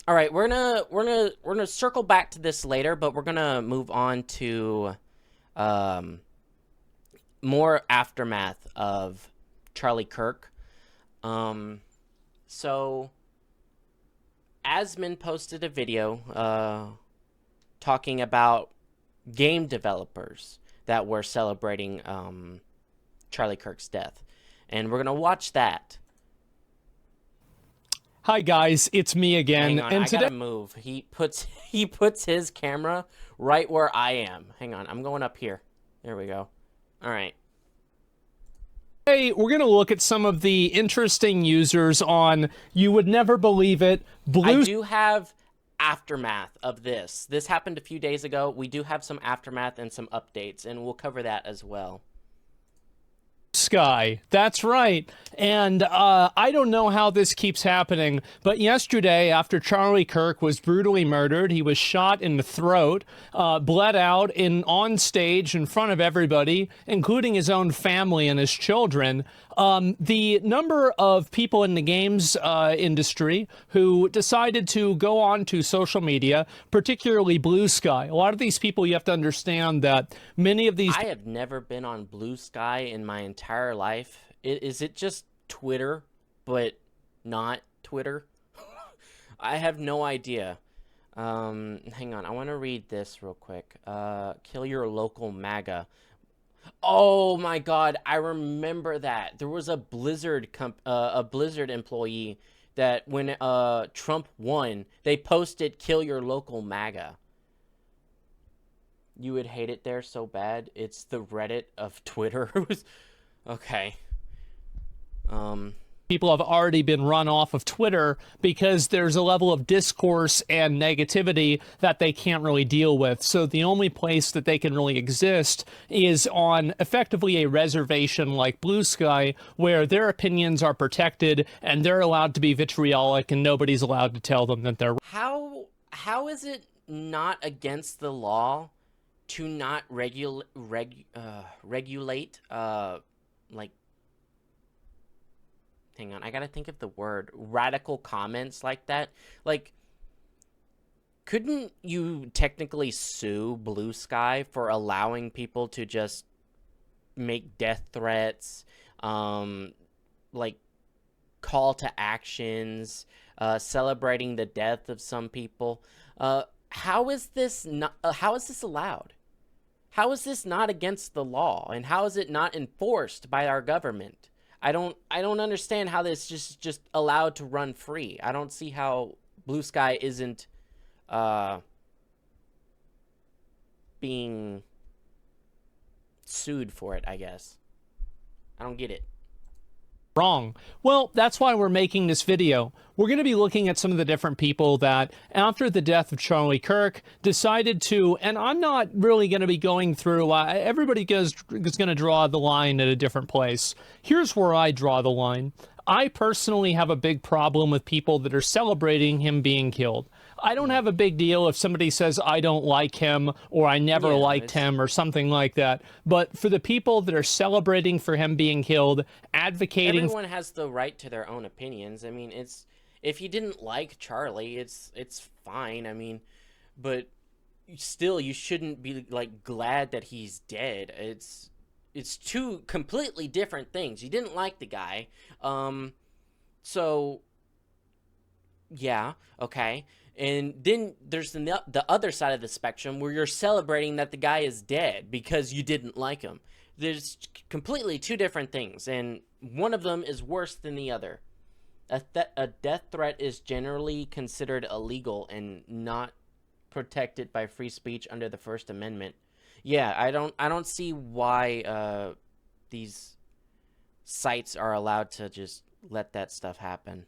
All right, we're gonna circle back to this later, but we're gonna move on to um, more aftermath of Charlie Kirk. Um, so Asmin posted a video talking about game developers that were celebrating Charlie Kirk's death, and we're gonna watch that. Hi guys, it's me again, Hang on, and I today gotta move. He puts his camera right where I am. Hang on, I'm going up here. There we go. All right. we're going to look at some of the interesting users on, you would never believe it, I Blue do have aftermath of this. This happened a few days ago. We do have some aftermath and some updates, and we'll cover that as well. Sky. That's right. And I don't know how this keeps happening, but yesterday, after Charlie Kirk was brutally murdered, he was shot in the throat, bled out on stage in front of everybody, including his own family and his children. The number of people in the games industry who decided to go on to social media, particularly Blue Sky. A lot of these people, you have to understand that many of these I have never been on Blue Sky in my entire life. Is it just Twitter, but not Twitter? I have no idea. Hang on, I want to read this real quick. Kill your local MAGA. Oh my God, I remember that. There was a Blizzard employee that when Trump won, they posted "Kill your local MAGA." You would hate it there so bad. It's the Reddit of Twitter. Okay. people have already been run off of Twitter because there's a level of discourse and negativity that they can't really deal with. So the only place that they can really exist is on effectively a reservation like Blue Sky, where their opinions are protected and they're allowed to be vitriolic and nobody's allowed to tell them that they're How is it not against the law to not regulate like, hang on, I gotta think of the word, radical comments like that? Like, couldn't you technically sue Blue Sky for allowing people to just make death threats, like call to actions, celebrating the death of some people? How is this not? How is this allowed? How is this not against the law, and how is it not enforced by our government? I don't understand how this just allowed to run free. I don't see how Blue Sky isn't being sued for it, I guess. I don't get it. wrong. Well, that's why we're making this video. We're going to be looking at some of the different people that, after the death of Charlie Kirk, decided to, and I'm not really going to be going through, everybody is going to draw the line at a different place. Here's where I draw the line. I personally have a big problem with people that are celebrating him being killed. I don't have a big deal if somebody says I don't like him or I never liked him or something like that. But for the people that are celebrating for him being killed, advocating... Everyone has the right to their own opinions. I mean, it's... If you didn't like Charlie, it's fine. I mean, but still, you shouldn't be, like, glad that he's dead. It's two completely different things. You didn't like the guy. So... Yeah, okay. And then there's the other side of the spectrum where you're celebrating that the guy is dead because you didn't like him. There's completely two different things, and one of them is worse than the other. A death threat is generally considered illegal and not protected by free speech under the First Amendment. Yeah, I don't see why these sites are allowed to just let that stuff happen.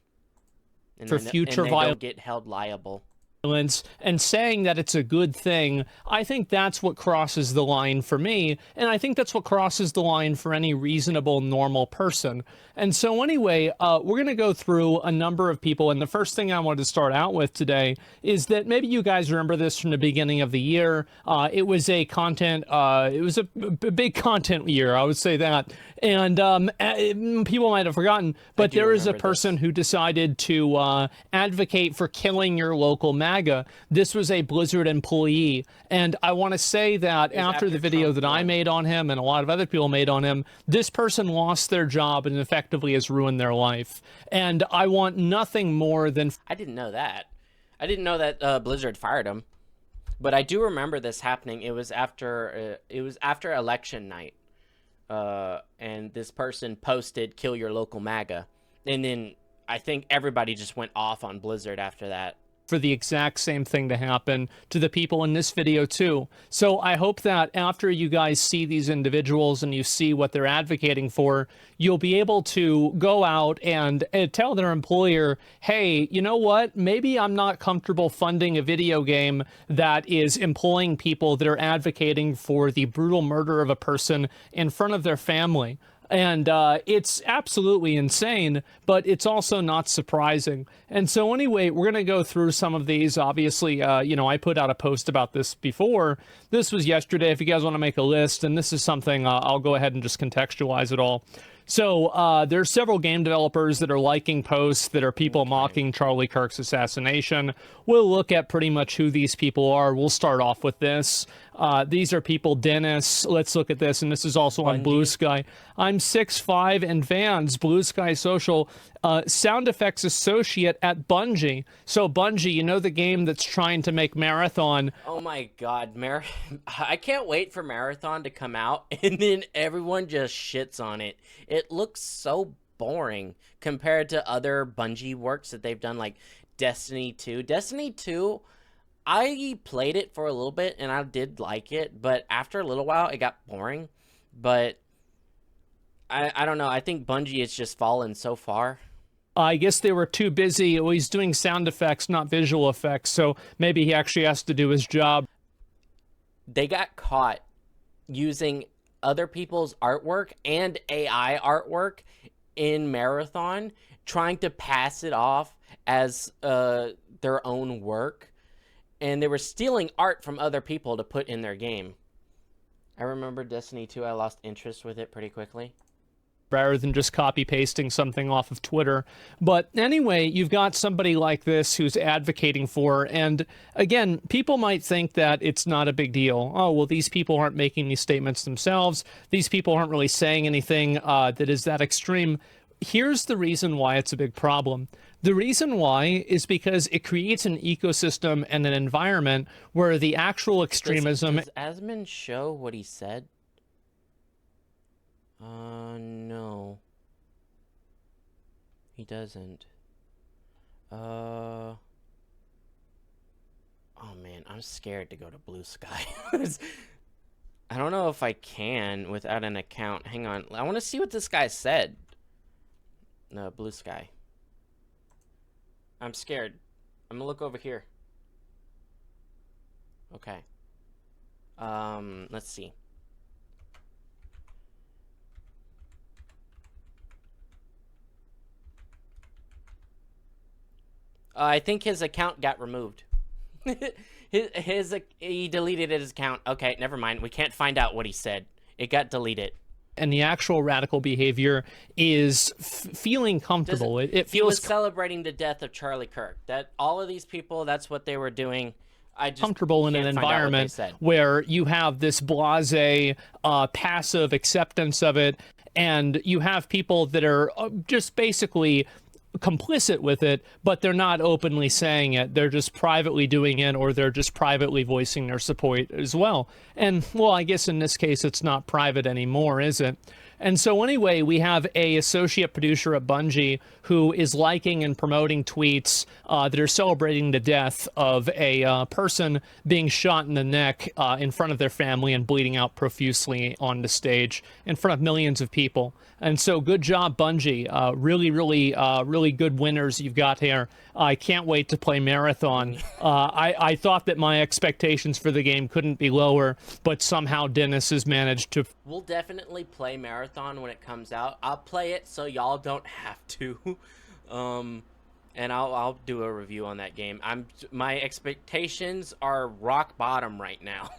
And for then, future and they don't get held liable. and saying that it's a good thing, I think that's what crosses the line for me, and I think that's what crosses the line for any reasonable, normal person. And so anyway, we're going to go through a number of people, and the first thing I wanted to start out with today is that maybe you guys remember this from the beginning of the year. It was a big content year, I would say that, and people might have forgotten, but there is a person who decided to advocate for killing your local MAGA. This was a Blizzard employee, and I want to say that after the video that I made on him and a lot of other people made on him, this person lost their job and effectively has ruined their life. And I want nothing more than... I didn't know that. I didn't know that Blizzard fired him, but I do remember this happening. It was after election night, and this person posted "Kill your local MAGA," and then I think everybody just went off on Blizzard after that. For the exact same thing to happen to the people in this video too. So I hope that after you guys see these individuals and you see what they're advocating for, you'll be able to go out and tell their employer, hey, you know what? Maybe I'm not comfortable funding a video game that is employing people that are advocating for the brutal murder of a person in front of their family. And it's absolutely insane, but it's also not surprising. And so anyway, we're going to go through some of these. Obviously, you know, I put out a post about this before. This was yesterday. If you guys want to make a list, and this is something, I'll go ahead and just contextualize it all. So there's several game developers that are liking posts that are people mocking Charlie Kirk's assassination. We'll look at pretty much who these people are. We'll start off with this. These are people, Dennis. Let's look at this. And this is also on Blue Sky. I'm 6'5" and Vans, Blue Sky Social, sound effects associate at Bungie. So Bungie, you know the game that's trying to make Marathon. Oh my God, I can't wait for Marathon to come out, and then everyone just shits on it. It looks so boring compared to other Bungie works that they've done, like Destiny 2. Destiny 2, I played it for a little bit, and I did like it, but after a little while, it got boring. But I don't know. I think Bungie has just fallen so far. I guess they were too busy. Well, he's doing sound effects, not visual effects, so maybe he actually has to do his job. They got caught using other people's artwork and AI artwork in Marathon, trying to pass it off as their own work, and they were stealing art from other people to put in their game. I remember Destiny 2, I lost interest with it pretty quickly. Rather than just copy pasting something off of Twitter. But anyway, you've got somebody like this who's advocating for, and again, people might think that it's not a big deal. Oh, well, these people aren't making these statements themselves. These people aren't really saying anything that is that extreme. Here's the reason why it's a big problem. The reason why is because it creates an ecosystem and an environment where the actual extremism... Does Asmund show what he said? No. He doesn't. Oh man, I'm scared to go to Blue Sky. I don't know if I can without an account. Hang on. I want to see what this guy said. No, Blue Sky. I'm scared. I'm gonna look over here. Okay. Let's see. I think his account got removed. He deleted his account. Okay, never mind. We can't find out what he said. It got deleted. And the actual radical behavior is feeling comfortable. It feels... He was celebrating the death of Charlie Kirk. That all of these people, that's what they were doing. I just comfortable in an environment where you have this blasé, passive acceptance of it, and you have people that are just basically complicit with it, but they're not openly saying it. They're just privately doing it, or they're just privately voicing their support as well. And, well, I guess in this case, it's not private anymore, is it? And so anyway, we have a associate producer at Bungie who is liking and promoting tweets that are celebrating the death of a person being shot in the neck in front of their family and bleeding out profusely on the stage in front of millions of people. And so good job, Bungie. Really good winners you've got here. I can't wait to play Marathon. I thought that my expectations for the game couldn't be lower, but somehow Dennis has managed to. We'll definitely play Marathon when it comes out. I'll play it so y'all don't have to. And I'll do a review on that game. My expectations are rock bottom right now.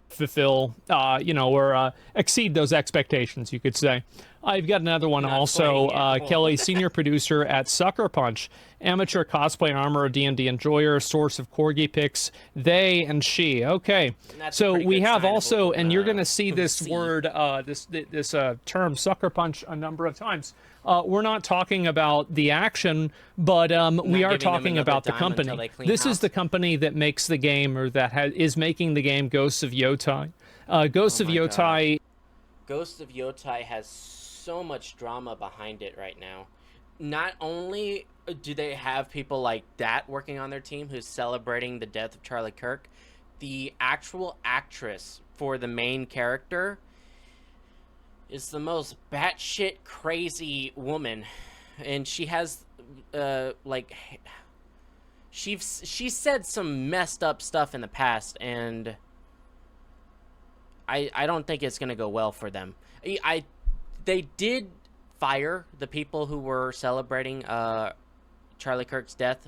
Fulfill, or exceed those expectations, you could say. I've got another one also. Kelly, senior producer at Sucker Punch, amateur cosplay armor, D&D enjoyer, source of corgi pics, they and she. Okay, so we have also, and you're going to see this word, this term, Sucker Punch, a number of times. We're not talking about the action, but we are talking about the company. This is the company that makes the game, or that is making the game Ghosts of Yotai. Ghosts of Yotai has so much drama behind it right now. Not only do they have people like that working on their team who's celebrating the death of Charlie Kirk, the actual actress for the main character is the most batshit crazy woman, and she has she said some messed up stuff in the past, and I don't think it's gonna go well for them. They did fire the people who were celebrating Charlie Kirk's death.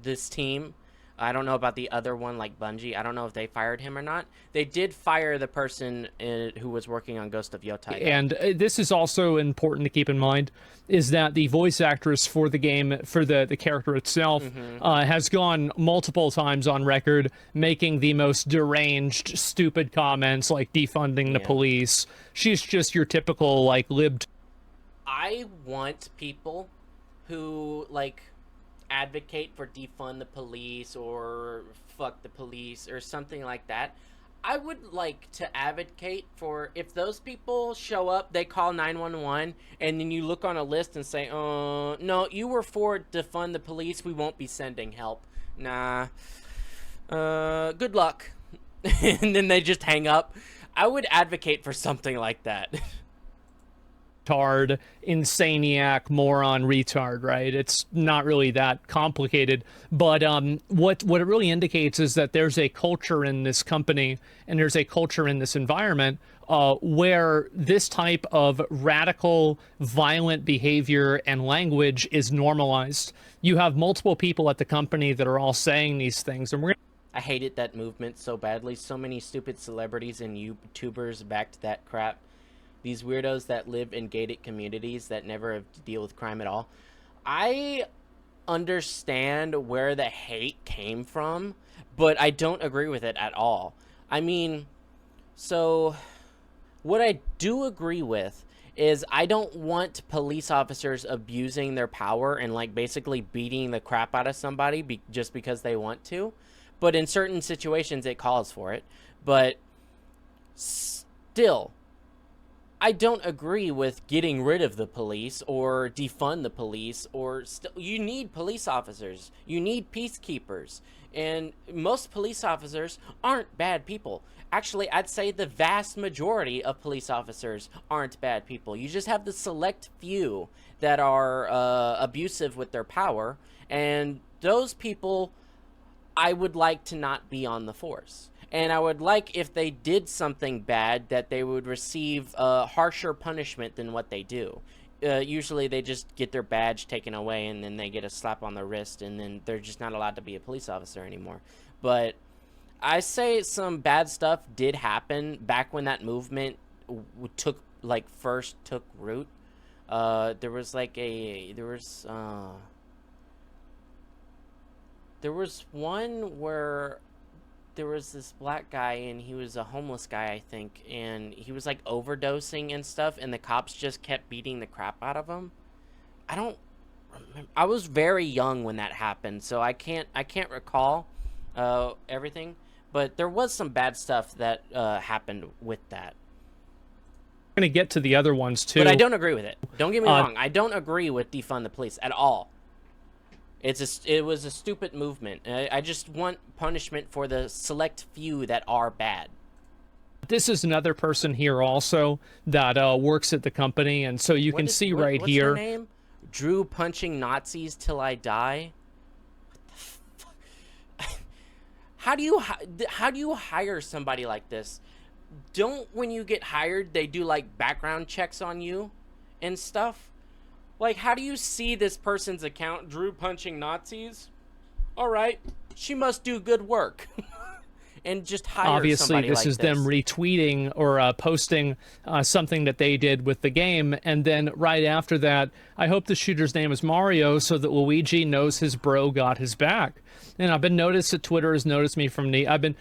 This team, I don't know about the other one, like Bungie. I don't know if they fired him or not. They did fire the person who was working on Ghost of Yotai. And this is also important to keep in mind, is that the voice actress for the game, for the character itself, has gone multiple times on record making the most deranged, stupid comments, like defunding the police. She's just your typical, like, libbed. I want people who, like, advocate for defund the police or fuck the police or something like that. I would like to advocate for, if those people show up, they call 911, and then you look on a list and say, no, you were for defund the police, we won't be sending help. Nah. Good luck. And then they just hang up. I would advocate for something like that. Retard, insaniac, moron, retard, right? It's not really that complicated, but what it really indicates is that there's a culture in this company, and there's a culture in this environment where this type of radical, violent behavior and language is normalized. You have multiple people at the company that are all saying these things, and I hated that movement so badly. So many stupid celebrities and YouTubers backed that crap. These weirdos that live in gated communities that never have to deal with crime at all. I understand where the hate came from, but I don't agree with it at all. I mean, so what I do agree with is I don't want police officers abusing their power and, like, basically beating the crap out of somebody just because they want to. But in certain situations, it calls for it. But still, I don't agree with getting rid of the police or defund the police, or you need police officers. You need peacekeepers. And most police officers aren't bad people. Actually, I'd say the vast majority of police officers aren't bad people. You just have the select few that are abusive with their power, and those people I would like to not be on the force. And I would like, if they did something bad, that they would receive a harsher punishment than what they do. Usually they just get their badge taken away, and then they get a slap on the wrist, and then they're just not allowed to be a police officer anymore. But I say some bad stuff did happen back when that movement first took root. There was one where there was this black guy, and he was a homeless guy, I think, and he was, like, overdosing and stuff, and the cops just kept beating the crap out of him. I don't remember. I was very young when that happened, so I can't recall everything, but there was some bad stuff that happened with that. We're going to get to the other ones too, but I don't agree with it. Don't get me wrong. I don't agree with defund the police at all. It was a stupid movement. I just want punishment for the select few that are bad. This is another person here also that works at the company, and so you can see right here. What's her name? Drew punching Nazis till I die. How do you hire somebody like this? Don't, when you get hired, they do like background checks on you and stuff? Like, how do you see this person's account, Drew punching Nazis? All right, she must do good work. And just hire Obviously, somebody this like is them retweeting or posting something that they did with the game. And then right after that, I hope the shooter's name is Mario so that Luigi knows his bro got his back. And I've been noticed that Twitter has noticed me from I've been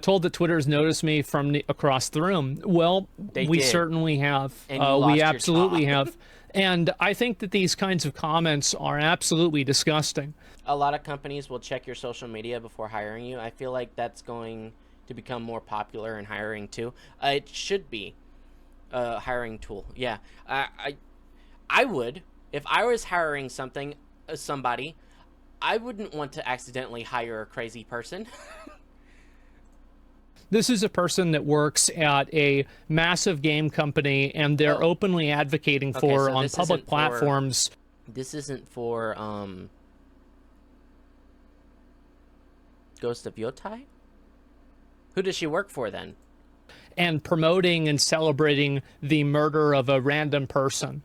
told that Twitter has noticed me from across the room. Well, we certainly have. We absolutely have. And I think that these kinds of comments are absolutely disgusting. A lot of companies will check your social media before hiring you. I feel like that's going to become more popular in hiring too. It should be a hiring tool. Yeah, I would, if I was hiring somebody, I wouldn't want to accidentally hire a crazy person. This is a person that works at a massive game company, and they're openly advocating for on public platforms. This isn't for Ghost of Yotai? Who does she work for then? And promoting and celebrating the murder of a random person.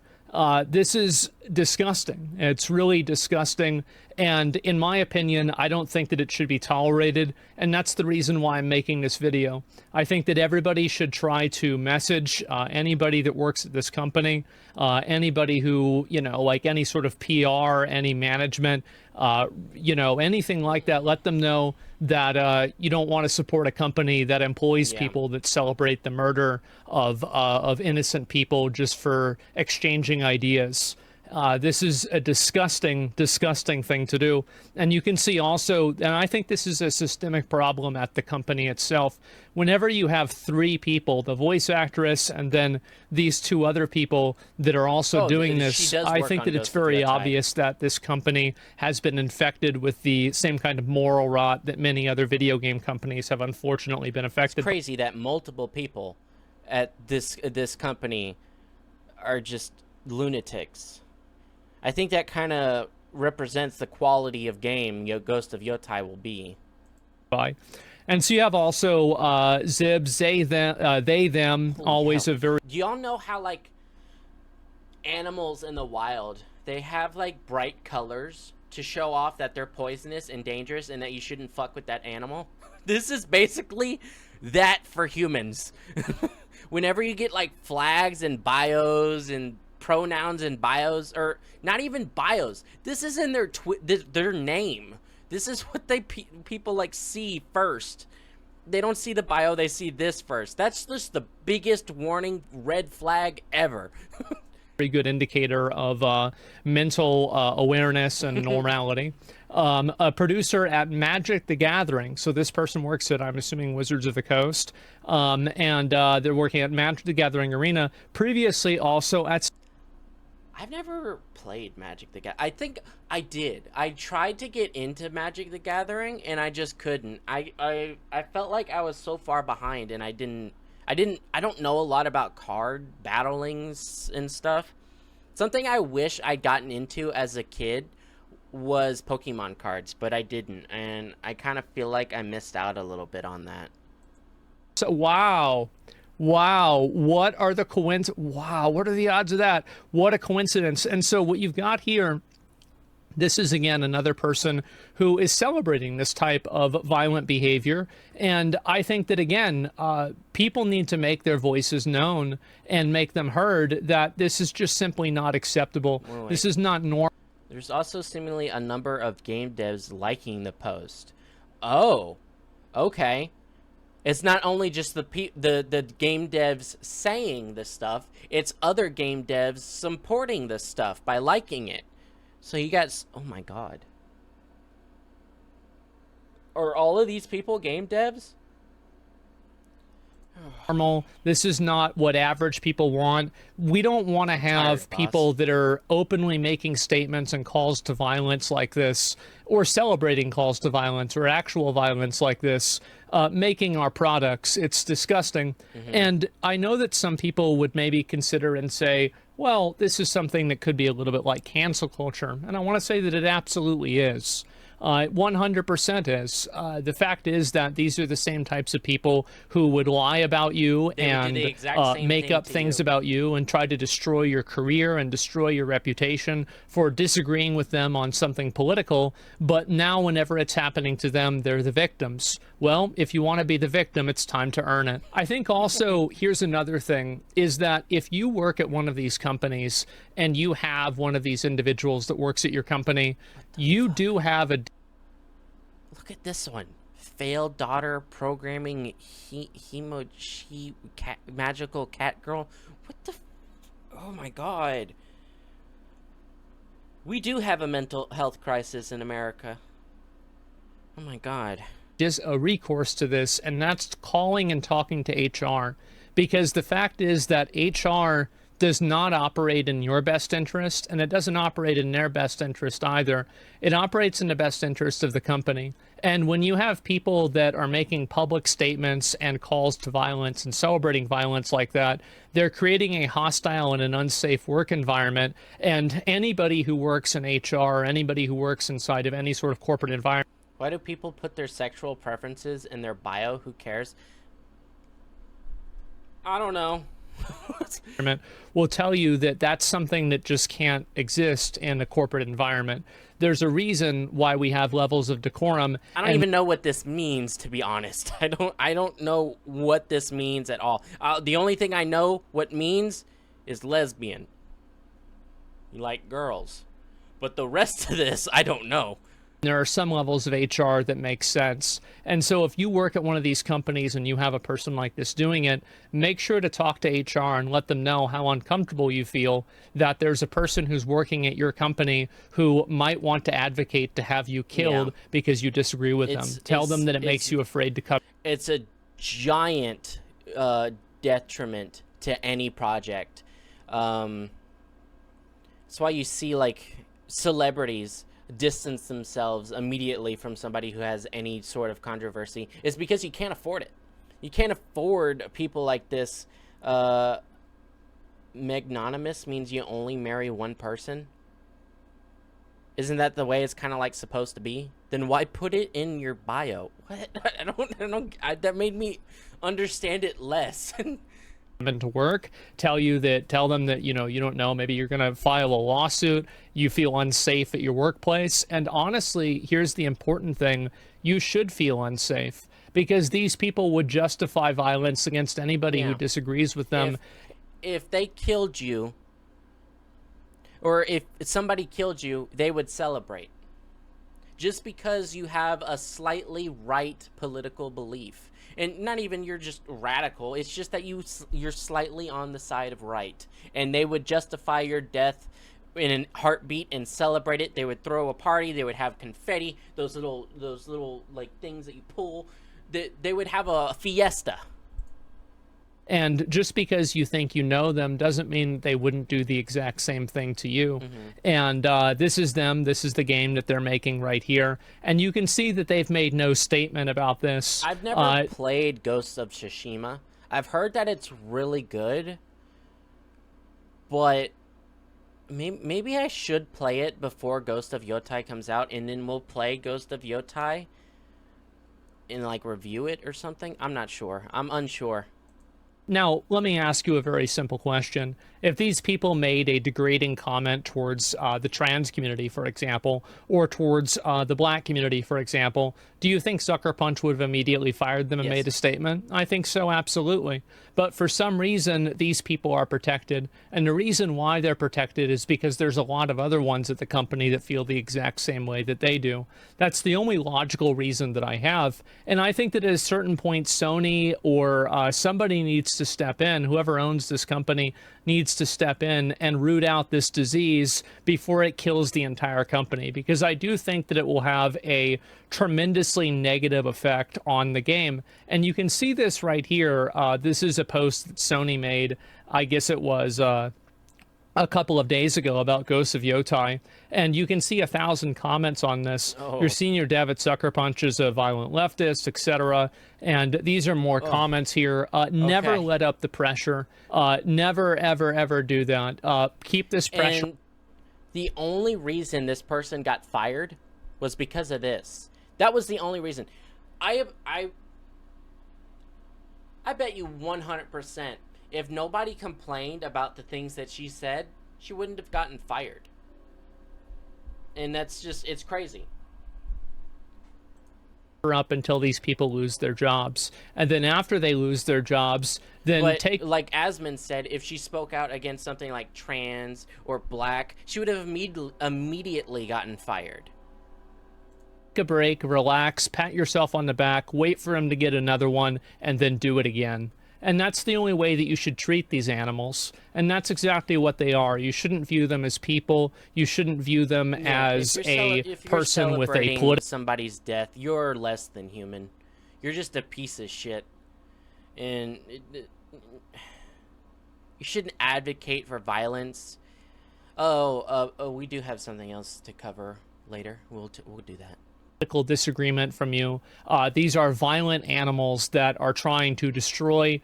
This is disgusting. It's really disgusting. And in my opinion, I don't think that it should be tolerated. And that's the reason why I'm making this video. I think that everybody should try to message anybody that works at this company, anybody who, you know, like any sort of PR, any management, you know, anything like that. Let them know that you don't want to support a company that employs people that celebrate the murder of innocent people just for exchanging ideas. This is a disgusting, disgusting thing to do. And you can see also, and I think this is a systemic problem at the company itself, whenever you have three people, the voice actress and then these two other people that are also doing this, I think that it's very obvious that this company has been infected with the same kind of moral rot that many other video game companies have unfortunately been affected. It's crazy that multiple people at this company are just lunatics. I think that kind of represents the quality of game Ghost of Yotai will be. And so you have also Zibs, they, them, always a very... Do y'all know how, like, animals in the wild, they have, like, bright colors to show off that they're poisonous and dangerous and that you shouldn't fuck with that animal? This is basically that for humans. Whenever you get, like, flags and bios and pronouns and bios, or not even bios, this is in their name. This is what people like see first. They don't see the bio, they see this first. That's just the biggest warning red flag ever. Very good indicator of mental awareness and normality. A producer at Magic the Gathering. So this person works at, I'm assuming, Wizards of the Coast. And they're working at Magic the Gathering Arena. Previously also at... I've never played Magic the Gathering. I think I did. I tried to get into Magic the Gathering and I just couldn't. I felt like I was so far behind and I don't know a lot about card battlings and stuff. Something I wish I'd gotten into as a kid was Pokemon cards, but I didn't, and I kind of feel like I missed out a little bit on that. So wow, what are the what are the odds of that? What a coincidence. And so what you've got here, this is again another person who is celebrating this type of violent behavior. And I think that again, people need to make their voices known and make them heard that this is just simply not acceptable. Wait. This is not normal. There's also seemingly a number of game devs liking the post. Oh, okay. It's not only just the game devs saying this stuff, it's other game devs supporting this stuff by liking it. So you got, oh my god. Are all of these people game devs? Normal. This is not what average people want. We don't want to have people that are openly making statements and calls to violence like this, or celebrating calls to violence or actual violence like this, making our products. It's disgusting. And I know that some people would maybe consider and say, Well, this is something that could be a little bit like cancel culture, and I want to say that it absolutely is. 100% is. The fact is that these are the same types of people who would lie about you They would do the and exact same make thing up to things you. about you and try to destroy your career and destroy your reputation for disagreeing with them on something political. But now, whenever it's happening to them, they're the victims. Well, if you want to be the victim, it's time to earn it. I think also, here's another thing, is that if you work at one of these companies and you have one of these individuals that works at your company, you do have a Look at this one. Failed daughter programming magical cat girl. What the? Oh my god. We do have a mental health crisis in America. Oh my god. just a recourse to this, and that's calling and talking to HR. Because the fact is that HR does not operate in your best interest, and it doesn't operate in their best interest either. It operates in the best interest of the company. And when you have people that are making public statements and calls to violence and celebrating violence like that, they're creating a hostile and an unsafe work environment. And anybody who works in HR, or anybody who works inside of any sort of corporate environment, Why do people put their sexual preferences in their bio? Who cares? I don't know. will tell you that that's something that just can't exist in a corporate environment. There's a reason why we have levels of decorum. I don't even know what this means, to be honest. I don't know what this means at all. The only thing I know what means is lesbian. You like girls. But the rest of this, I don't know. There are some levels of HR that make sense. And so if you work at one of these companies and you have a person like this doing it, make sure to talk to HR and let them know how uncomfortable you feel that there's a person who's working at your company who might want to advocate to have you killed because you disagree with them. Tell them that it makes you afraid to cover. It's a giant detriment to any project. That's why you see, like, celebrities distance themselves immediately from somebody who has any sort of controversy. It's because you can't afford it. You can't afford people like this. Magnanimous means you only marry one person. Isn't that the way it's kind of like supposed to be? Then why put it in your bio? What? That made me understand it less. To work, tell them that you don't know, maybe you're going to file a lawsuit, you feel unsafe at your workplace. And honestly, here's the important thing: you should feel unsafe, because these people would justify violence against anybody who disagrees with them. If they killed you, or if somebody killed you, they would celebrate. Just because you have a slightly right political belief. And not even you're just radical. It's just that you're slightly on the side of right. And they would justify your death in a heartbeat and celebrate it. They would throw a party. They would have confetti. Those little like things that you pull. They would have a fiesta. And just because you think you know them doesn't mean they wouldn't do the exact same thing to you. And this is them. This is the game that they're making right here. And you can see that they've made no statement about this. I've never played Ghosts of Tsushima. I've heard that it's really good. But maybe I should play it before Ghost of Yotai comes out. And then we'll play Ghost of Yotai and like review it or something. I'm not sure. I'm unsure. Now, let me ask you a very simple question. If these people made a degrading comment towards the trans community, for example, or towards the black community, for example, do you think Sucker Punch would have immediately fired them and made a statement? I think so, absolutely. But for some reason, these people are protected. And the reason why they're protected is because there's a lot of other ones at the company that feel the exact same way that they do. That's the only logical reason that I have. And I think that at a certain point, Sony or somebody needs to step in. Whoever owns this company needs to step in and root out this disease before it kills the entire company, because I do think that it will have a tremendously negative effect on the game. And you can see this right here. This is a post that Sony made. I guess it was a couple of days ago about Ghosts of Yotai, and you can see 1,000 comments on this. Your Oh, senior dev at Sucker Punch is a violent leftist, etc. And these are more oh, comments here. Never okay. let up the pressure. Never, ever, ever do that. Keep this pressure. And the only reason this person got fired was because of this. That was the only reason. I I bet you 100% if nobody complained about the things that she said, she wouldn't have gotten fired. And that's just, it's crazy. Up until these people lose their jobs, and then after they lose their jobs, then But take like Asmund said, if she spoke out against something like trans or black, she would have immediately gotten fired. a break, relax, pat yourself on the back, wait for him to get another one, and then do it again. And that's the only way that you should treat these animals. And that's exactly what they are. You shouldn't view them as people. You shouldn't view them as a if you're person with a celebrating political... somebody's death, you're less than human. You're just a piece of shit. And you shouldn't advocate for violence. We do have something else to cover later. We'll do that. disagreement from you. These are violent animals that are trying to destroy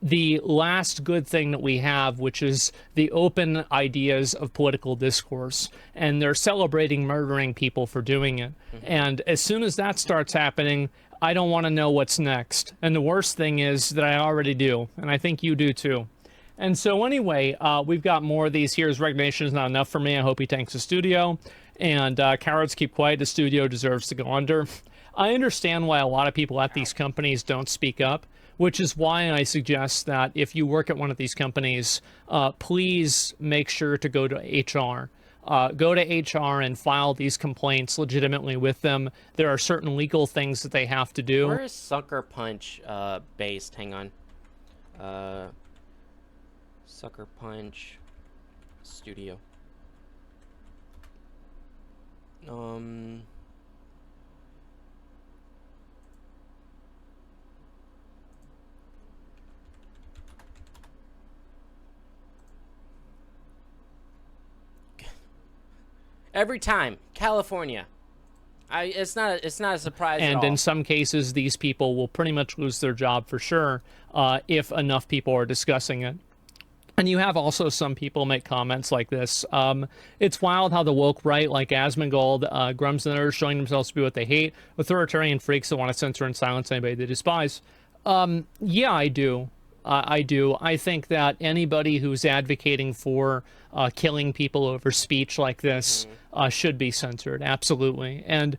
the last good thing that we have, which is the open ideas of political discourse. And they're celebrating murdering people for doing it. Mm-hmm. And as soon as that starts happening, I don't want to know what's next. And the worst thing is that I already do. And I think you do too. And so anyway, we've got more of these. Here's resignation is not enough for me. I hope he tanks the studio. And cowards keep quiet. The studio deserves to go under. I understand why a lot of people at these companies don't speak up, which is why I suggest that if you work at one of these companies, please make sure to go to HR. Go to HR and file these complaints legitimately with them. There are certain legal things that they have to do. Where is Sucker Punch based? Hang on. Sucker Punch Studio. Every time, California. It's not a surprise at And all. in some cases, these people will pretty much lose their job for sure if enough people are discussing it. And you have also some people make comments like this. It's wild how the woke right, like Asmongold, Grums and others, showing themselves to be what they hate, authoritarian freaks that want to censor and silence anybody they despise. Yeah, I do. I do. I think that anybody who's advocating for killing people over speech like this should be censored. Absolutely. And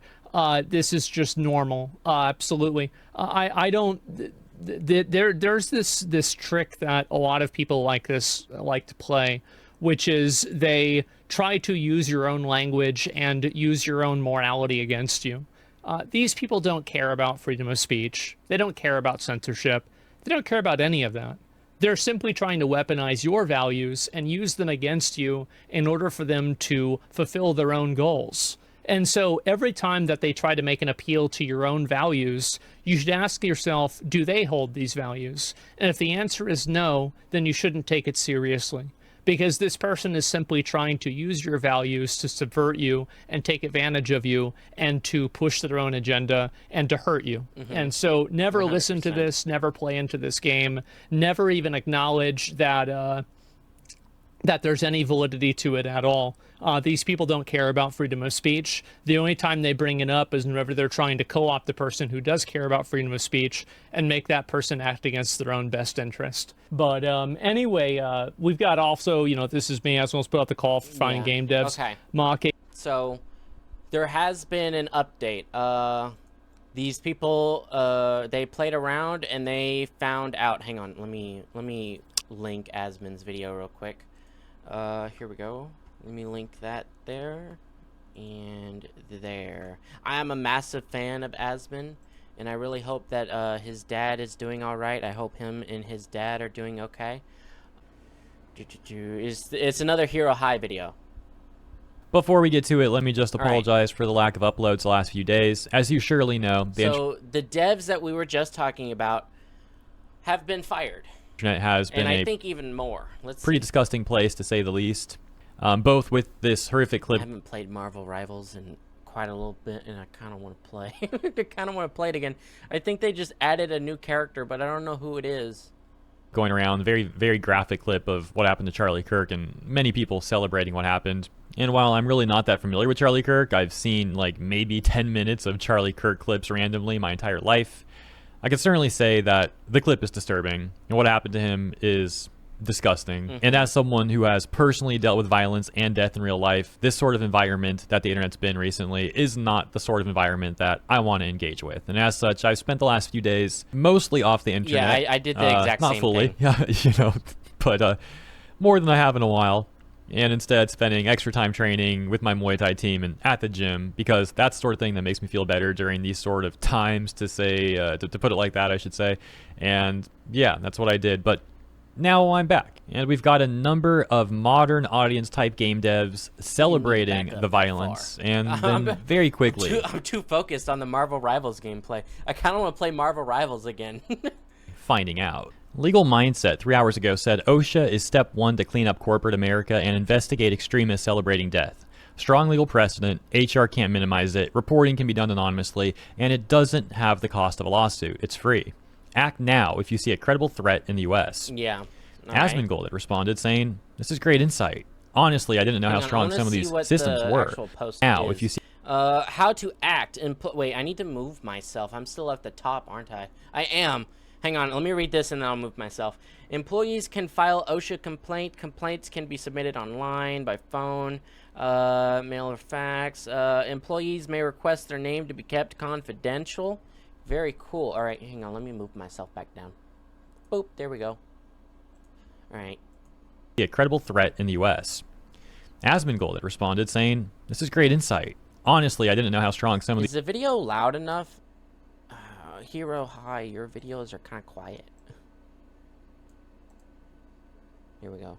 this is just normal. Absolutely. I don't... There's this trick that a lot of people like this like to play, which is they try to use your own language and use your own morality against you. These people don't care about freedom of speech. They don't care about censorship. They don't care about any of that. They're simply trying to weaponize your values and use them against you in order for them to fulfill their own goals. And so every time that they try to make an appeal to your own values, you should ask yourself, do they hold these values? And if the answer is no, then you shouldn't take it seriously. Because this person is simply trying to use your values to subvert you and take advantage of you and to push their own agenda and to hurt you. And so never 100%. listen to this, never play into this game, never even acknowledge that that there's any validity to it at all. These people don't care about freedom of speech. The only time they bring it up is whenever they're trying to co-opt the person who does care about freedom of speech and make that person act against their own best interest. But anyway, we've got also, this is me, as well as put out the call for finding game devs. Okay. Mocking. So, there has been an update. These people, they played around and they found out. Hang on, let me link Asmund's video real quick. Here we go. Let me link that there and there. I am a massive fan of Asmund, and I really hope that his dad is doing all right. I hope him and his dad are doing okay. It's another Hero High video. Before we get to it, let me just apologize for the lack of uploads the last few days. As you surely know, So the devs that we were just talking about have been fired. internet has been and I a think even more. pretty disgusting place, to say the least. Both with this horrific I clip. haven't played Marvel Rivals in quite a little bit, and I kind of want to play. I kind of want to play it again. I think they just added a new character, but I don't know who it is. Going around, very, very graphic clip of what happened to Charlie Kirk, and many people celebrating what happened. And while I'm really not that familiar with Charlie Kirk, I've seen like maybe 10 minutes of Charlie Kirk clips randomly my entire life. I can certainly say that the clip is disturbing, and what happened to him is disgusting. And as someone who has personally dealt with violence and death in real life, this sort of environment that the internet's been recently is not the sort of environment that I want to engage with. And as such, I've spent the last few days mostly off the internet. Yeah, I did the exact not same fully, thing. yeah, but more than I have in a while. And instead spending extra time training with my Muay Thai team and at the gym, because that's the sort of thing that makes me feel better during these sort of times, to say, to put it like that, I should say. And yeah, that's what I did. But now I'm back, and we've got a number of modern audience type game devs celebrating the violence, and then very quickly I'm too focused on the Marvel Rivals gameplay. I kind of want to play Marvel Rivals again. finding out. Legal Mindset 3 hours ago said OSHA is step one to clean up corporate America and investigate extremists celebrating death. Strong legal precedent, HR can't minimize it, reporting can be done anonymously, and it doesn't have the cost of a lawsuit. It's free. Act now if you see a credible threat in the U.S. Yeah. Asmongold had responded, saying, "This is great insight. Honestly, I didn't know how strong some of these systems were. Now, if you see..." How to act and wait, I need to move myself. I'm still at the top, aren't I? I am. Hang on, let me read this and then I'll move myself. Employees can file OSHA complaint. Complaints can be submitted online, by phone, mail or fax. Employees may request their name to be kept confidential. Very cool. All right, hang on, let me move myself back down. Boop, there we go. All right. A credible threat in the U.S. Asmongold had responded, saying, "This is great insight. Honestly, I didn't know how strong some of these..." Is the video loud enough? Hero, hi, your videos are kind of quiet. Here we go.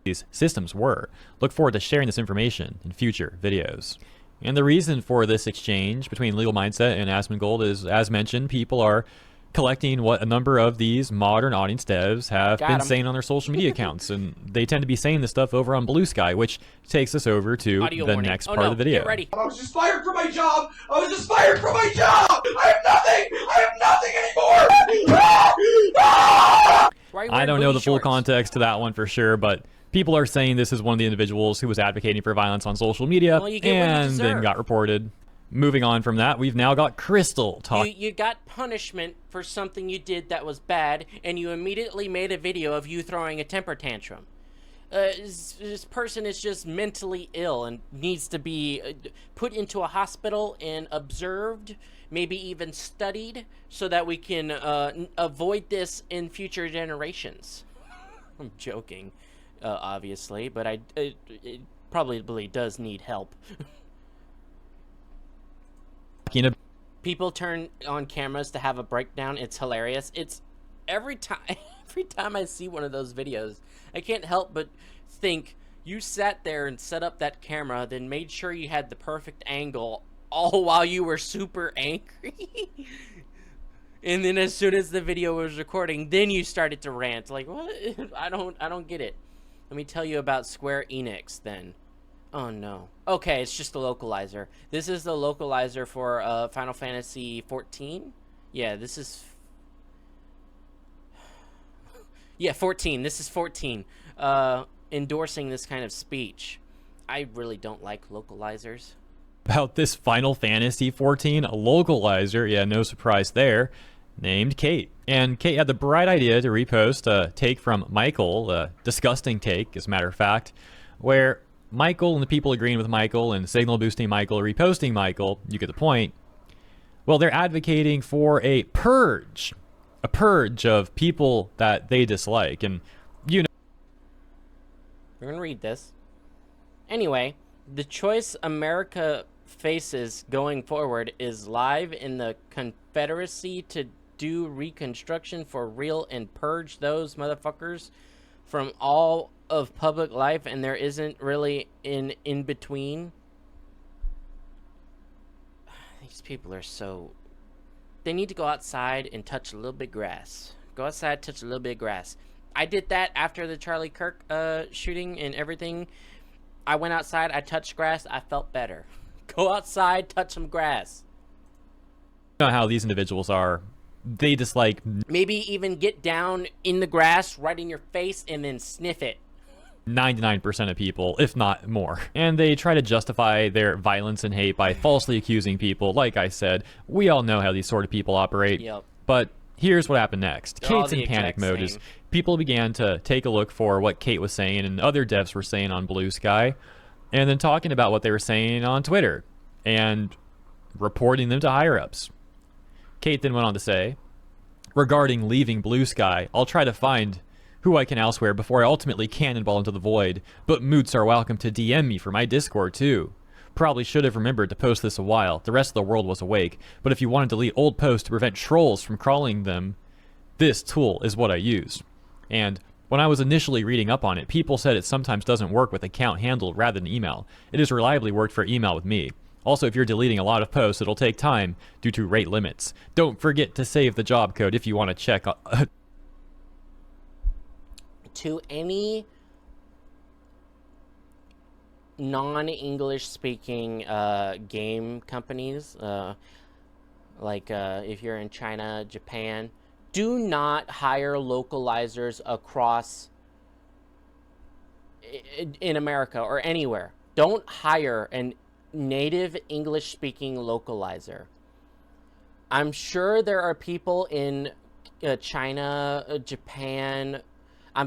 These systems were. Look forward to sharing this information in future videos. And the reason for this exchange between Legal Mindset and Asmongold is, as mentioned, people are collecting what a number of these modern audience devs have been saying on their social media accounts, and they tend to be saying this stuff over on Blue Sky, which takes us over to the next part of the video. Get ready. I was just fired from my job. I was just fired from my job. I have nothing. I have nothing anymore. I don't know the full context to that one for sure, but people are saying this is one of the individuals who was advocating for violence on social media and then got reported. Moving on from that, we've now got Crystal talking. You got punishment for something you did that was bad, and you immediately made a video of you throwing a temper tantrum. This person is just mentally ill and needs to be put into a hospital and observed, maybe even studied, so that we can avoid this in future generations. I'm joking, obviously, but it probably does need help. People turn on cameras to have a breakdown. It's hilarious. It's every time I see one of those videos, I can't help but think, you sat there and set up that camera, then made sure you had the perfect angle, all while you were super angry. And then as soon as the video was recording, then you started to rant. Like, what? I don't get it. Let me tell you about Square Enix then. Oh no. Okay, it's just the localizer. This is the localizer for Final Fantasy 14. Yeah, this is... Yeah, 14. This is 14. Endorsing this kind of speech. I really don't like localizers. About this Final Fantasy 14 localizer, yeah, no surprise there, named Kate. And Kate had the bright idea to repost a take from Michael, a disgusting take, as a matter of fact, where Michael and the people agreeing with Michael and signal boosting Michael, reposting Michael, you get the point. Well, they're advocating for a purge of people that they dislike. And, you know, we're going to read this. Anyway, the choice America faces going forward is live in the Confederacy to do reconstruction for real and purge those motherfuckers from all of public life, and there isn't really an in-between. These people are so... They need to go outside and touch a little bit grass. Go outside, touch a little bit of grass. I did that after the Charlie Kirk shooting and everything. I went outside, I touched grass, I felt better. Go outside, touch some grass. You know how these individuals are. They just like Maybe even get down in the grass right in your face and then sniff it. 99% of people, if not more. And they try to justify their violence and hate by falsely accusing people. Like I said, we all know how these sort of people operate. Yep. But here's what happened next. They're all Kate's in the panic exact mode as same. people began to take a look for what Kate was saying and other devs were saying on Blue Sky, and then talking about what they were saying on Twitter and reporting them to higher-ups. Kate then went on to say, regarding leaving Blue Sky, I'll try to find who I can elsewhere before I ultimately cannonball into the void, but moots are welcome to DM me for my Discord too. Probably should have remembered to post this a while, the rest of the world was awake, but if you want to delete old posts to prevent trolls from crawling them, this tool is what I used. And when I was initially reading up on it, people said it sometimes doesn't work with account handle rather than email. It has reliably worked for email with me. Also, if you're deleting a lot of posts, it'll take time due to rate limits. Don't forget to save the job code if you want to check. To any non-English speaking game companies, like if you're in China, Japan, do not hire localizers across in America or anywhere. Don't hire a native English speaking localizer. I'm sure there are people in China, Japan.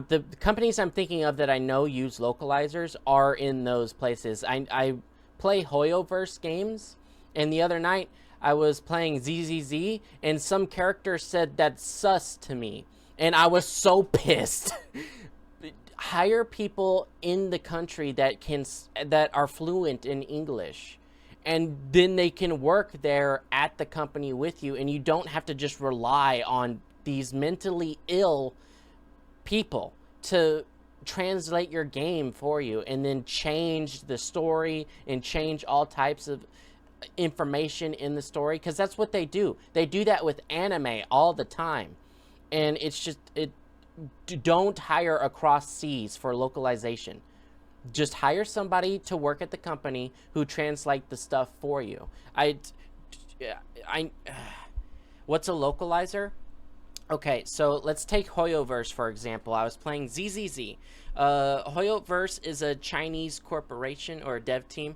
The companies I'm thinking of that I know use localizers are in those places. I play Hoyoverse games, and the other night I was playing ZZZ, and some character said that's sus to me, and I was so pissed. Hire people in the country that are fluent in English, and then they can work there at the company with you, and you don't have to just rely on these mentally ill people to translate your game for you and then change the story and change all types of information in the story, because that's what they do. They do that with anime all the time, and it's just don't hire across seas for localization. Just hire somebody to work at the company who translate the stuff for you. What's a localizer? Okay, so let's take Hoyoverse for example. I was playing ZZZ. Hoyoverse is a Chinese corporation or a dev team,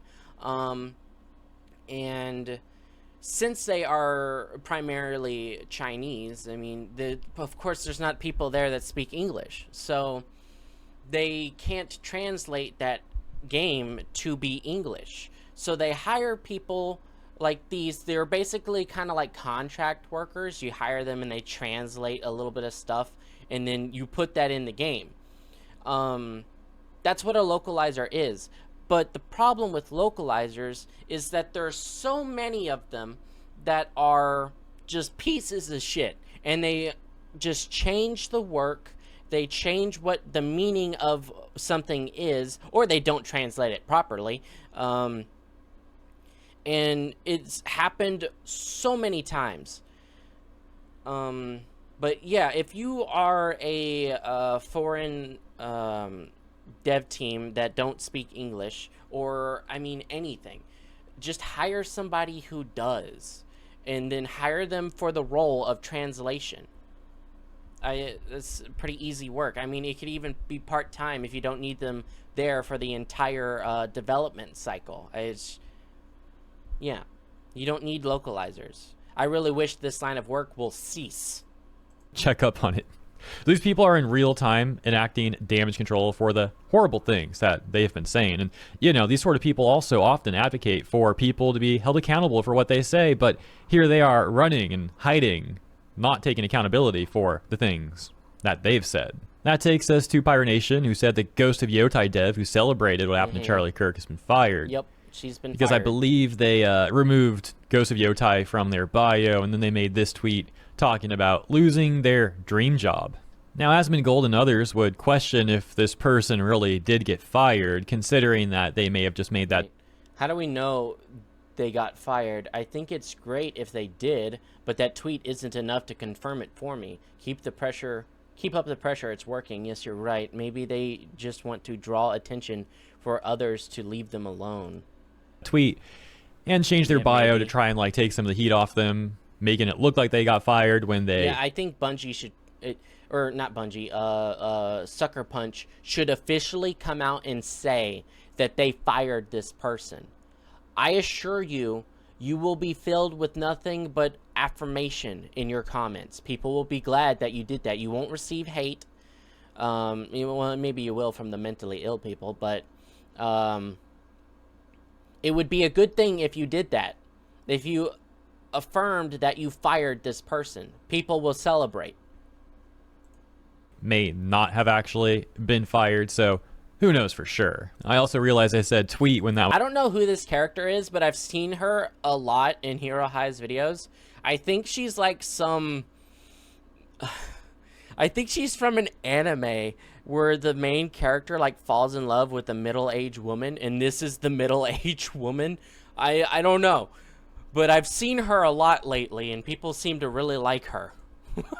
and since they are primarily Chinese, I mean, of course there's not people there that speak English, so they can't translate that game to be English. So they hire people like these. They're basically kind of like contract workers. You hire them and they translate a little bit of stuff, and then you put that in the game. That's what a localizer is. But the problem with localizers is that there's so many of them that are just pieces of shit, and they just change the work. They change what the meaning of something is, or they don't translate it properly. And it's happened so many times. But yeah, if you are a foreign dev team that don't speak English, or I mean anything, just hire somebody who does, and then hire them for the role of translation. It's pretty easy work. I mean, it could even be part-time if you don't need them there for the entire development cycle. Yeah, you don't need localizers. I really wish this line of work will cease. Check up on it. These people are in real time enacting damage control for the horrible things that they've been saying. And, you know, these sort of people also often advocate for people to be held accountable for what they say, but here they are running and hiding, not taking accountability for the things that they've said. That takes us to Pyronation, who said the Ghost of Yotai dev who celebrated what happened to Charlie Kirk has been fired. Yep, she's been because fired. I believe they removed Ghost of Yotai from their bio, and then they made this tweet talking about losing their dream job. Now, Asmongold and others would question if this person really did get fired, considering that they may have just made that. How do we know they got fired. I think it's great if they did, but that tweet isn't enough to confirm it for me. Keep up the pressure. It's working. Yes, you're right. Maybe they just want to draw attention for others to leave them alone. Tweet and change their Yeah, bio maybe. to try and like take some of the heat off them, making it look like they got fired when they Yeah, I think Bungie should, or not Bungie, Sucker Punch should officially come out and say that they fired this person. I assure you, you will be filled with nothing but affirmation in your comments. People will be glad that you did that. You won't receive hate. Well, maybe you will from the mentally ill people, but it would be a good thing if you did that. If you affirmed that you fired this person, people will celebrate. may not have actually been fired, so who knows for sure. I also realized I said tweet when that I don't know who this character is, but I've seen her a lot in Hero High's videos. I think she's like some... I think she's from an anime where the main character like falls in love with a middle-aged woman, and this is the middle-aged woman. I don't know, but I've seen her a lot lately, and people seem to really like her.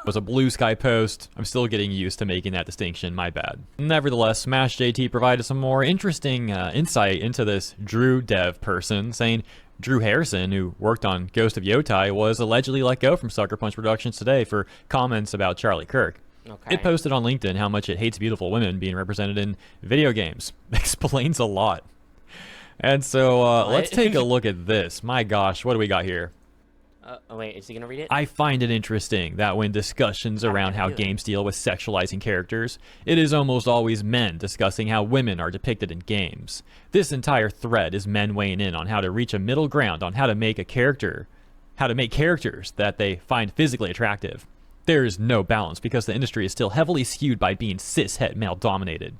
was a Blue Sky post. I'm still getting used to making that distinction, my bad. Nevertheless, Smash JT provided some more interesting insight into this Drew dev person, saying Drew Harrison, who worked on Ghost of Yotai, was allegedly let go from Sucker Punch Productions today for comments about Charlie Kirk. Okay. It posted on LinkedIn how much it hates beautiful women being represented in video games. Explains a lot. And so let's take a look at this. My gosh, what do we got here? Oh wait, is he gonna read it? I find it interesting that when discussions around how games deal with sexualizing characters, it is almost always men discussing how women are depicted in games. This entire thread is men weighing in on how to reach a middle ground on how to make characters that they find physically attractive. There is no balance because the industry is still heavily skewed by being cis-het male-dominated.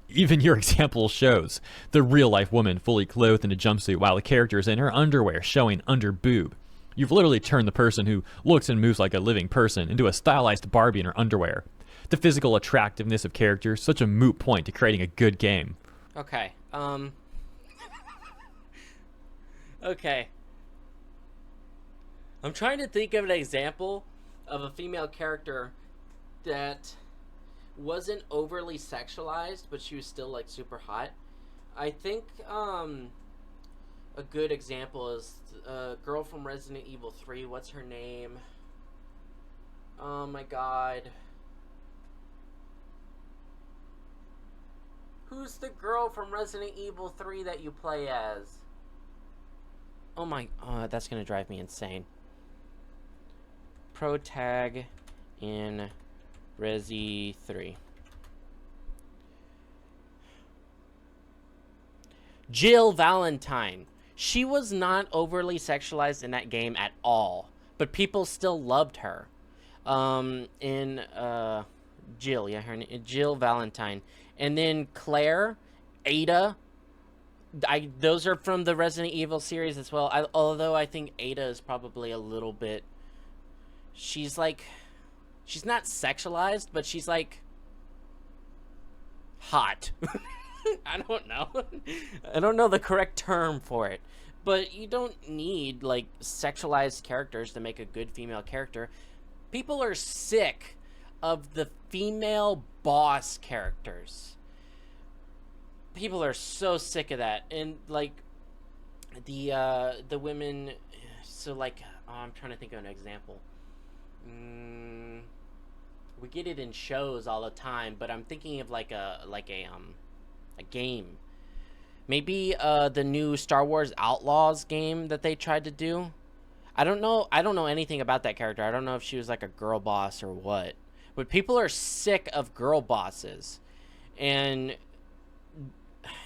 Even your example shows the real-life woman fully clothed in a jumpsuit while the character is in her underwear showing under boob. You've literally turned the person who looks and moves like a living person into a stylized Barbie in her underwear. The physical attractiveness of characters, such a moot point to creating a good game. Okay. Okay. I'm trying to think of an example of a female character that wasn't overly sexualized, but she was still like super hot. I think a good example is a girl from Resident Evil 3. What's her name? Oh my god. Who's the girl from Resident Evil 3 that you play as? Oh my... that's gonna drive me insane. Pro tag in Resi 3. Jill Valentine. She was not overly sexualized in that game at all, but people still loved her. Jill, yeah, her name, Jill Valentine. And then Claire, Ada, those are from the Resident Evil series as well. Although I think Ada is probably a little bit, she's not sexualized, but she's like hot. I don't know. I don't know the correct term for it. But you don't need, like, sexualized characters to make a good female character. People are sick of the female boss characters. People are so sick of that. And, like, the women... So, like, I'm trying to think of an example. We get it in shows all the time, but I'm thinking of, like a game. Maybe the new Star Wars Outlaws game that they tried to do. I don't know anything about that character. I don't know if she was like a girl boss or what. But people are sick of girl bosses. And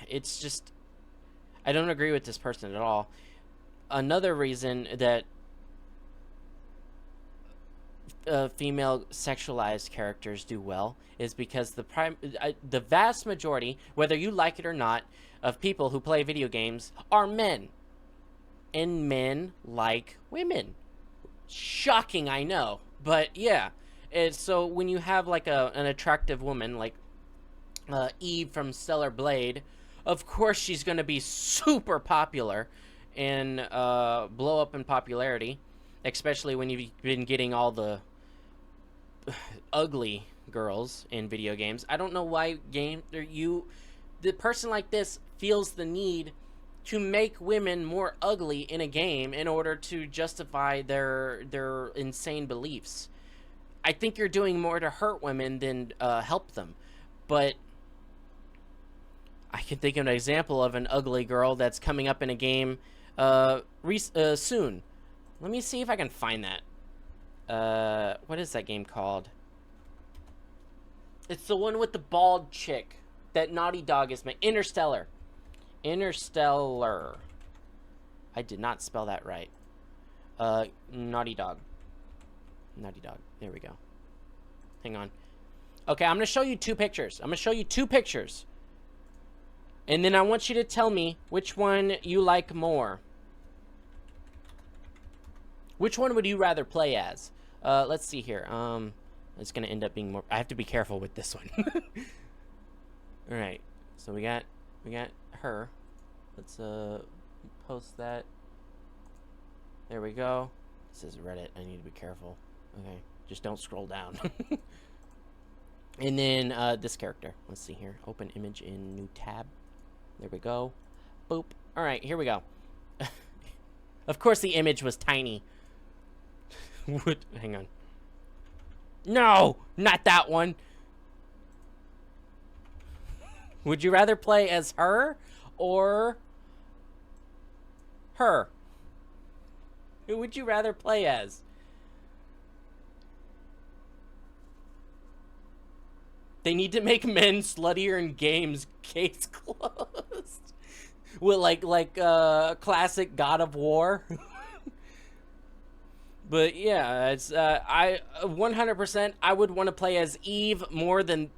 it's just, I don't agree with this person at all. Another reason that female sexualized characters do well is because the vast majority, whether you like it or not, of people who play video games are men. And men like women. Shocking, I know. But yeah. So when you have like an attractive woman like Eve from Stellar Blade, of course she's going to be super popular. and blow up in popularity, especially when you've been getting all the ugly girls in video games. I don't know why the person like this feels the need to make women more ugly in a game in order to justify their insane beliefs. I think you're doing more to hurt women than help them. But I can think of an example of an ugly girl that's coming up in a game soon. Let me see if I can find that. What is that game called? It's the one with the bald chick that Naughty Dog is making. Interstellar. Interstellar. I did not spell that right. Naughty Dog. Naughty Dog. There we go. Hang on. Okay, I'm going to show you two pictures. I'm going to show you two pictures. And then I want you to tell me which one you like more. Which one would you rather play as? Let's see here. It's going to end up being more... I have to be careful with this one. All right. So we got her. Let's post that. There we go. This is Reddit. I need to be careful. Okay. Just don't scroll down. And then this character. Let's see here. Open image in new tab. There we go. Boop. All right. Here we go. Of course the image was tiny. Hang on. No! Not that one. Would you rather play as her or her? Who would you rather play as? They need to make men sluttier in games. Case closed. With like classic God of War. But yeah, it's I 100% I would want to play as Eve more than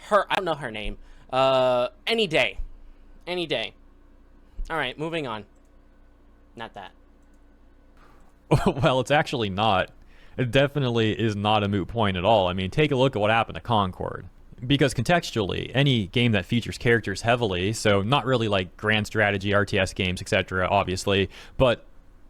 her. I don't know her name. Any day. Any day. All right, moving on. Not that. Well, it's actually not. It definitely is not a moot point at all. I mean, take a look at what happened to Concord. Because contextually, any game that features characters heavily, so not really like grand strategy, RTS games, etc., obviously, but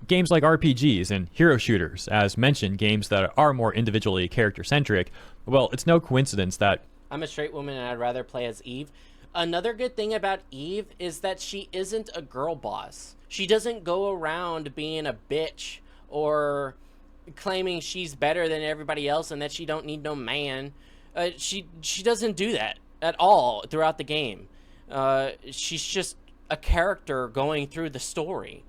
games like RPGs and hero shooters, as mentioned, games that are more individually character-centric, well, it's no coincidence that... I'm a straight woman and I'd rather play as Eve. Another good thing about Eve is that she isn't a girl boss. She doesn't go around being a bitch or claiming she's better than everybody else and that she don't need no man. She doesn't do that at all throughout the game. She's just a character going through the story.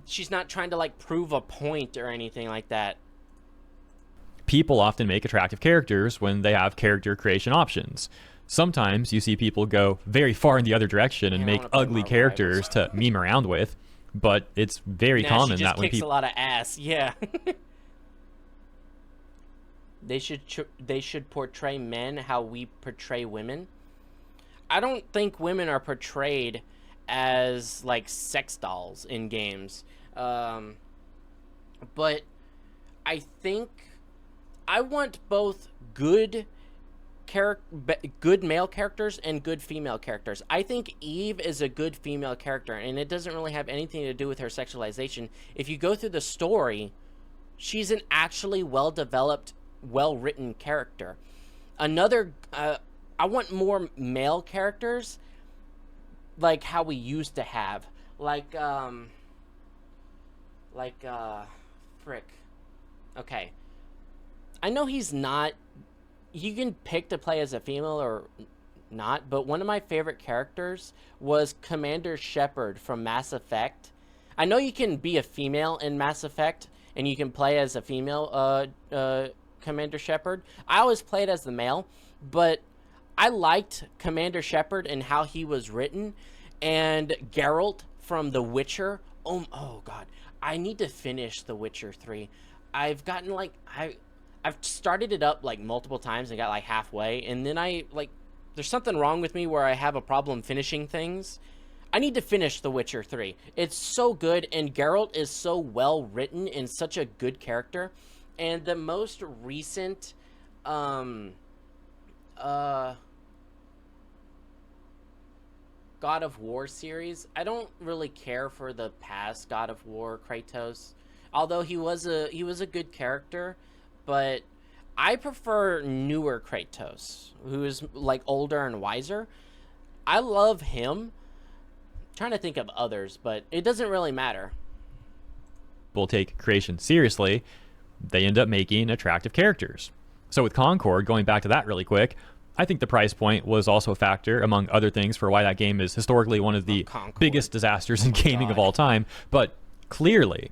She's not trying to like prove a point or anything like that. People often make attractive characters when they have character creation options. Sometimes you see people go very far in the other direction and make ugly characters to meme around with, but it's very common that when people kicks a lot of ass, yeah. They should portray men how we portray women. I don't think women are portrayed as like sex dolls in games, but I think I want both good male characters and good female characters. I think Eve is a good female character, and it doesn't really have anything to do with her sexualization. If you go through the story, she's an actually well-developed, well-written character. I want more male characters like how we used to have. Frick. Okay. I know he's not... You can pick to play as a female or not, but one of my favorite characters was Commander Shepard from Mass Effect. I know you can be a female in Mass Effect, and you can play as a female Commander Shepard. I always played as the male, but I liked Commander Shepard and how he was written, and Geralt from The Witcher. Oh God, I need to finish The Witcher 3. I've gotten I've started it up like multiple times and got like halfway, and then there's something wrong with me where I have a problem finishing things. I need to finish The Witcher 3. It's so good, and Geralt is so well written and such a good character. And the most recent God of War series. I don't really care for the past God of War Kratos, although he was a good character, but I prefer newer Kratos, who is like older and wiser. I love him. I'm trying to think of others, but it doesn't really matter. People take creation seriously, they end up making attractive characters. So with Concord, going back to that really quick, I think the price point was also a factor, among other things, for why that game is historically one of the biggest disasters in gaming of all time. But clearly,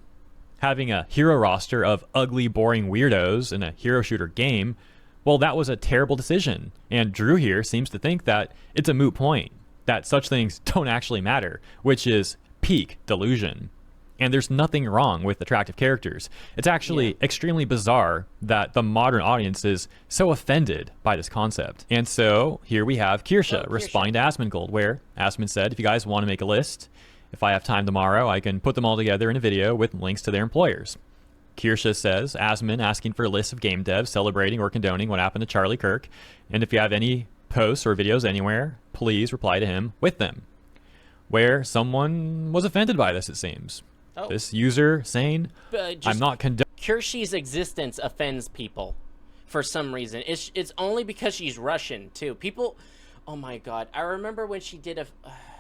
having a hero roster of ugly, boring weirdos in a hero shooter game, well, that was a terrible decision. And Drew here seems to think that it's a moot point, that such things don't actually matter, which is peak delusion. And there's nothing wrong with attractive characters. It's actually extremely bizarre that the modern audience is so offended by this concept. And so here we have Kirsche responding to Asmongold, where Asmon said, if you guys want to make a list, if I have time tomorrow, I can put them all together in a video with links to their employers. Kirsche says, Asmon asking for a list of game devs celebrating or condoning what happened to Charlie Kirk. And if you have any posts or videos anywhere, please reply to him with them. Where someone was offended by this, it seems. This user saying, I'm not condoning. Kirsche's existence offends people for some reason. It's only because she's Russian, too. People, oh my god. I remember when she did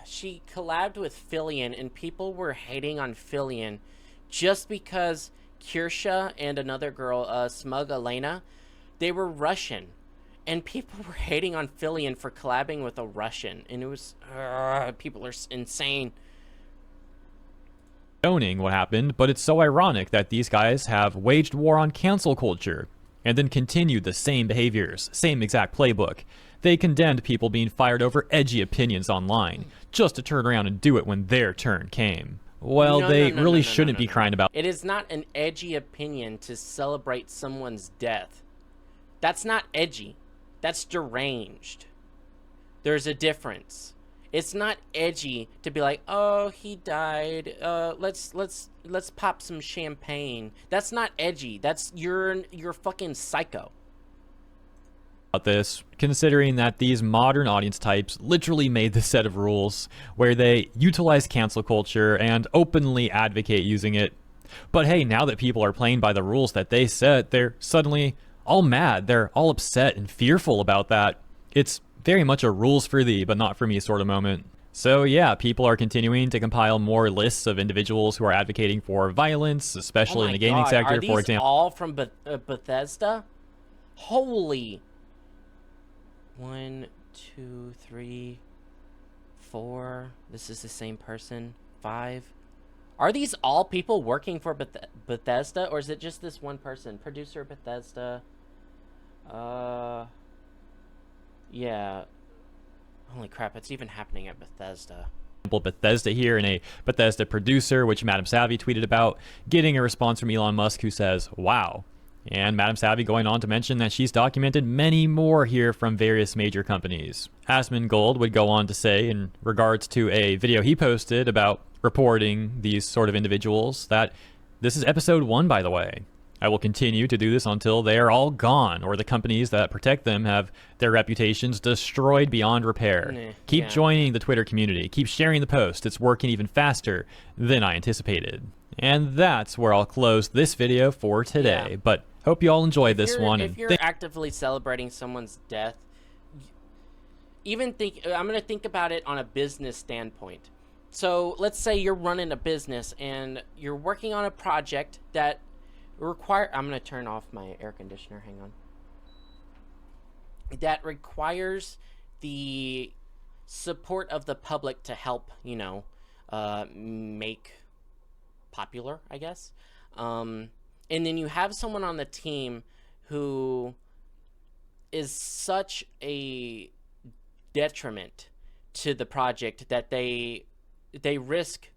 she collabed with Fillion, and people were hating on Fillion just because Kirsche and another girl, Smug Elena, they were Russian. And people were hating on Fillion for collabing with a Russian. And it was, people are insane. Condoning what happened, but it's so ironic that these guys have waged war on cancel culture and then continued the same behaviors, same exact playbook. They condemned people being fired over edgy opinions online, just to turn around and do it when their turn came. Well, they really shouldn't be crying about it. Is not an edgy opinion to celebrate someone's death. That's not edgy. That's deranged. There's a difference. It's not edgy to be like, oh, he died. Let's pop some champagne. That's not edgy. That's you're fucking psycho. About this, considering that these modern audience types literally made this set of rules where they utilize cancel culture and openly advocate using it. But hey, now that people are playing by the rules that they set, they're suddenly all mad. They're all upset and fearful about that. It's very much a rules for thee, but not for me sort of moment. So yeah, people are continuing to compile more lists of individuals who are advocating for violence, especially in the gaming sector, are these for example. All from Bethesda? Holy. 1, 2, 3, 4. This is the same person. 5. Are these all people working for Bethesda, or is it just this one person? Producer Bethesda. Yeah. Holy crap, it's even happening at Bethesda. Bethesda here, and a Bethesda producer, which Madam Savvy tweeted about, getting a response from Elon Musk who says, wow. And Madam Savvy going on to mention that she's documented many more here from various major companies. Asmongold would go on to say, in regards to a video he posted about reporting these sort of individuals, that this is episode 1, by the way. I will continue to do this until they are all gone, or the companies that protect them have their reputations destroyed beyond repair. Keep joining the Twitter community. Keep sharing the post. It's working even faster than I anticipated. And that's where I'll close this video for today. But hope you all enjoyed this one. If you're actively celebrating someone's death, I'm going to think about it on a business standpoint. So let's say you're running a business and you're working on a project that I'm going to turn off my air conditioner. Hang on. That requires the support of the public to help, make popular, I guess. And then you have someone on the team who is such a detriment to the project that they risk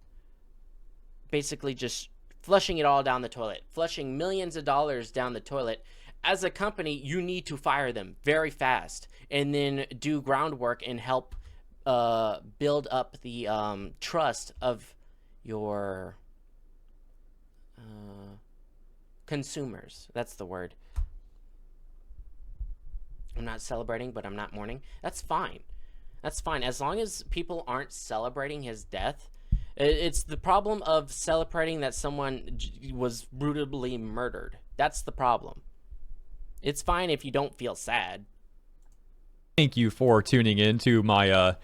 basically just flushing it all down the toilet, flushing millions of dollars down the toilet. As a company, you need to fire them very fast and then do groundwork and help build up the trust of your consumers. That's the word. I'm not celebrating, but I'm not mourning. That's fine. That's fine. As long as people aren't celebrating his death. It's the problem of celebrating that someone was brutally murdered. That's the problem. It's fine if you don't feel sad. Thank you for tuning in to my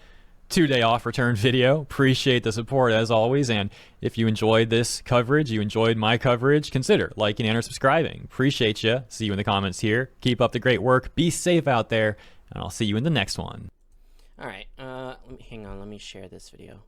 2-day off return video. Appreciate the support as always. And if you enjoyed this coverage, you enjoyed my coverage, consider liking and or subscribing. Appreciate you. See you in the comments here. Keep up the great work. Be safe out there. And I'll see you in the next one. All right. Hang on. Let me share this video.